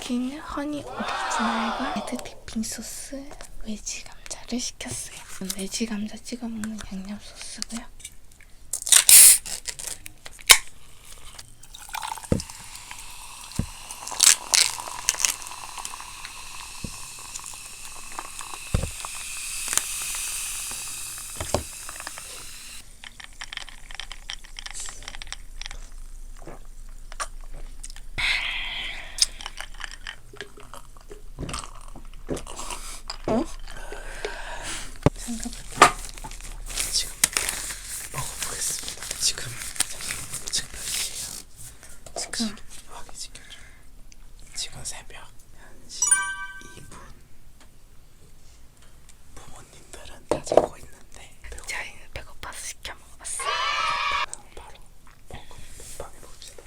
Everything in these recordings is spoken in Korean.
치킨 허니 오리지널과 레드 디핑 소스 외지 감자를 시켰어요. 외지 감자 찍어 먹는 양념 소스고요. 생각보다 지금 먹어보겠습니다. 지금 몇 시에요? 지금 확인 시켜줘. 지금 새벽 1시 2분. 부모님들은 다 자고 있는데 저희는 배고파서 시켜 먹어봤어요. 바로 먹방 해봅시다.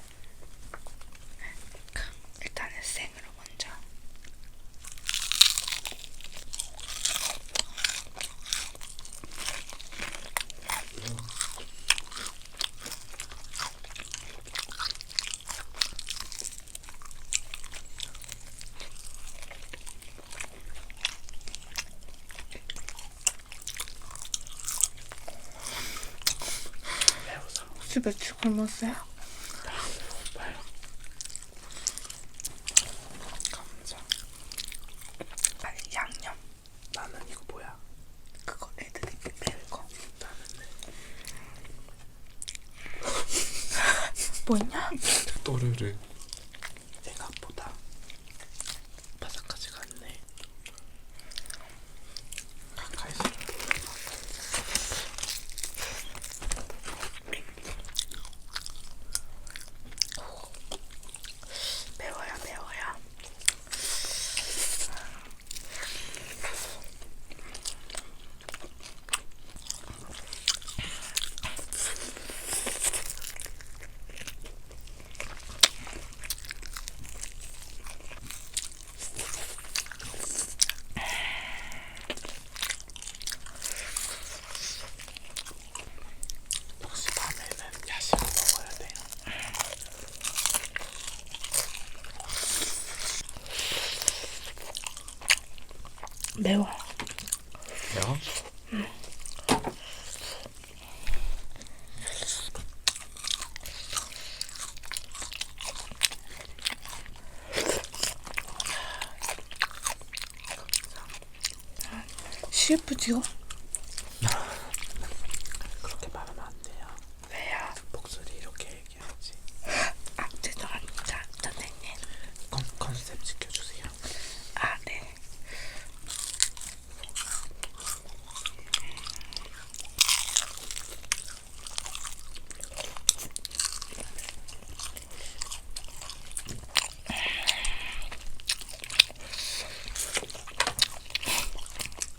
그럼 일단은 생으로 먼저. 매워서 혹시 며칠 굶었어요? 배고파요. 감자. 아니 양념. 나는 이거 뭐야? 그거 레드 디핑 매운 거. 나는 뭐냐? 또르르. 생각보다 바삭하지가 않네. 가까이서 매워요 매워요. 역시 밤에는 야식을 먹어야 돼요. 매워. 매워? CF지요? 그렇게 말하면 안 돼요. 왜요? 목소리 이렇게 얘기해야지. 아 죄송합니다 선생님. 컨셉 지켜주세요. 아 네.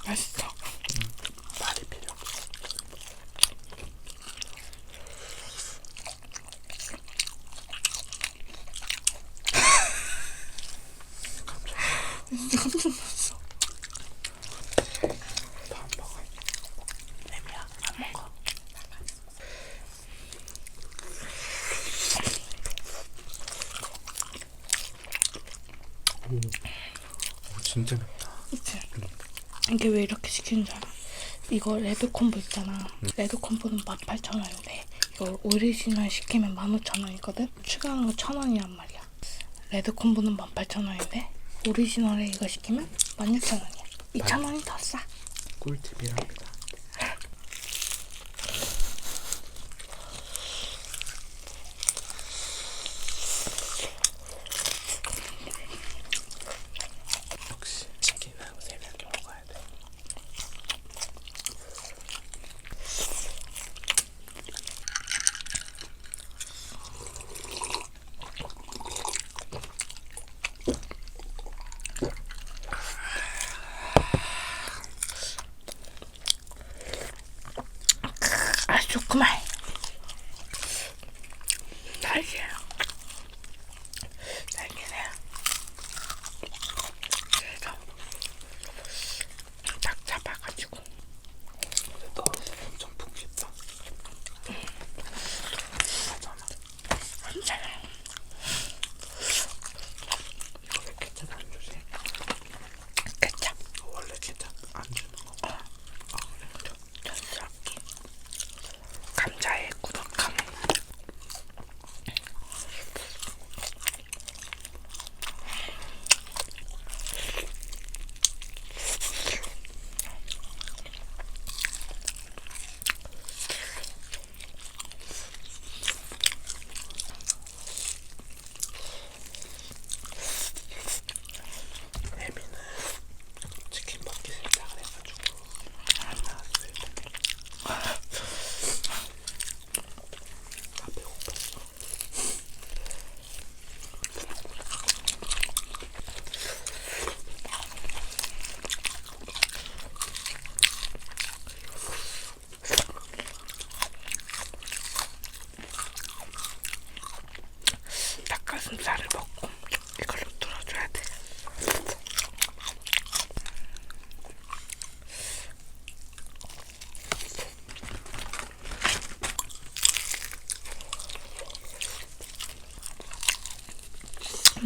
맛있어. 말이 필요 없어. 진짜 깜짝 놀랐어. 밥 먹어. 애미야, 안 먹어. 오, 진짜 맵다. 그치? 이게 왜 이렇게 시키는 줄 알아? 이거 레드콤보 있잖아. 레드콤보는 18,000원인데 이걸 오리지널 시키면 15,000원이거든? 추가하는 거 1,000원이란 말이야. 레드콤보는 18,000원인데 오리지널에 이거 시키면 16,000원이야. 2,000원이 더 싸. 꿀팁이랍니다. 역시 치킨은 새벽에 먹어야 돼.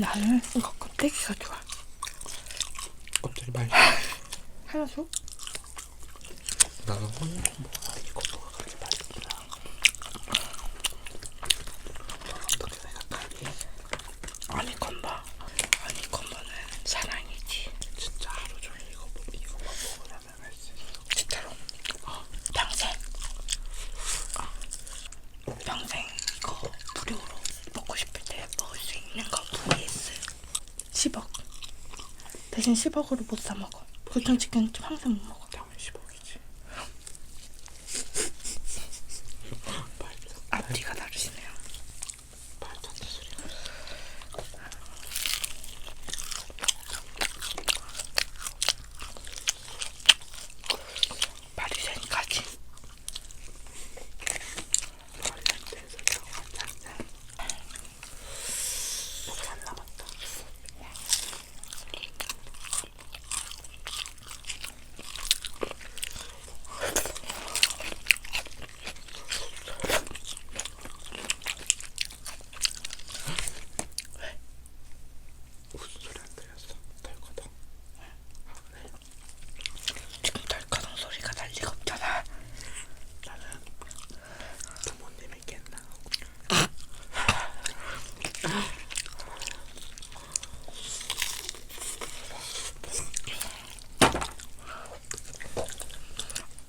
나는 이거 껍데기가 좋아. 껍데기 말려. 하나 줘? 나는 홍콩보다 이거 뭐가 그렇게 맛있구나. 어떻게 생각하니? 아니컨버는 사랑이지. 진짜 하루 종일 이거만 먹으려면 할 수 있어. 진짜로. 평생 이거 무료로 먹고 싶을 때 먹을 수 있는 거 vs 10억. 대신 10억으로 못 사 먹어. 교촌치킨 평생 못 먹어. 당연히 10억이지. 앞뒤가 다르시네요. 말도 안 되는 소리가 말이 되니까지. 말이 안 되는 소리라고 하지 않냐. 몇개 안 남았다. 무슨 소리 안 들렸어? 덜거든. 아 그래? 지금 덜커덩 소리가 날 리가 없잖아. 나는 부모님이 깼나?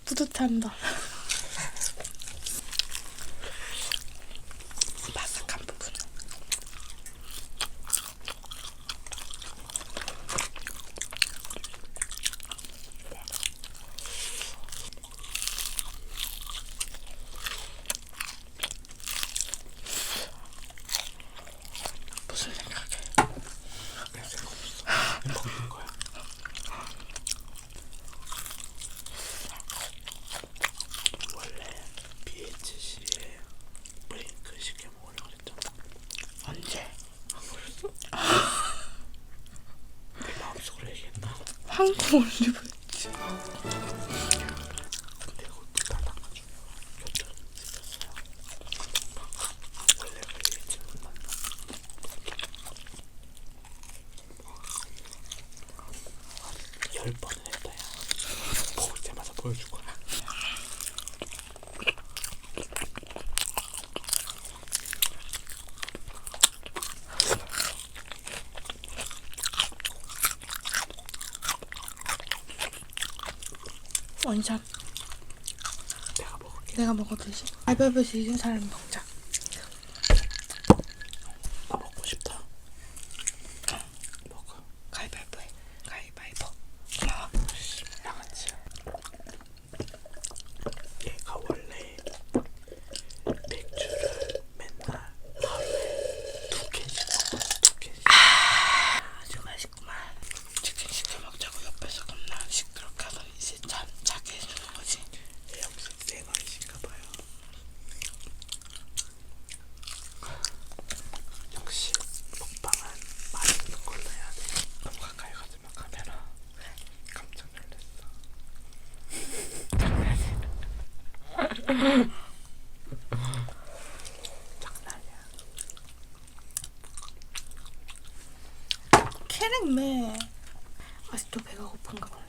뿌듯한다. 바삭한 부분. 무슨 생각해? 내 생각 없어. 먹는 거야. 원래 BHC에 브링크 시켜 먹으려고 그랬잖아. 언제? 안 그랬어? 내 마음속으로 얘기했나? 한국 올리브였지. 근데 그것도 다 나가지고 곁들여 시켰어요. 원래 그 BHC는 만나. 열 번을 했다 야. 먹을 때마다 보여줄 거야. 원샷. 내가 먹을게. 내가 먹어주지. 알바이바에서 이긴 사람이 먹자. 나 먹고 싶다. 먹어. 가위바위보해. 가위바위보. 고마워. 양아치야. 얘가 원래 맥주를 맨날 하루에 2캔씩 먹어. 2캔씩. 아주 맛있구만. 치킨 시켜 먹자고 옆에서 겁나 시끄럽게 하더니 이제 자게 해주는 거지. 얘 역시 쌩얼이신가 봐요. 역시 먹방은 맛있는 걸로 해야 돼. 너무 가까이 가지 마 카메라. 깜짝 놀랐어. 장난이야. 캐릭매. 아직도 배가 고픈가 봐.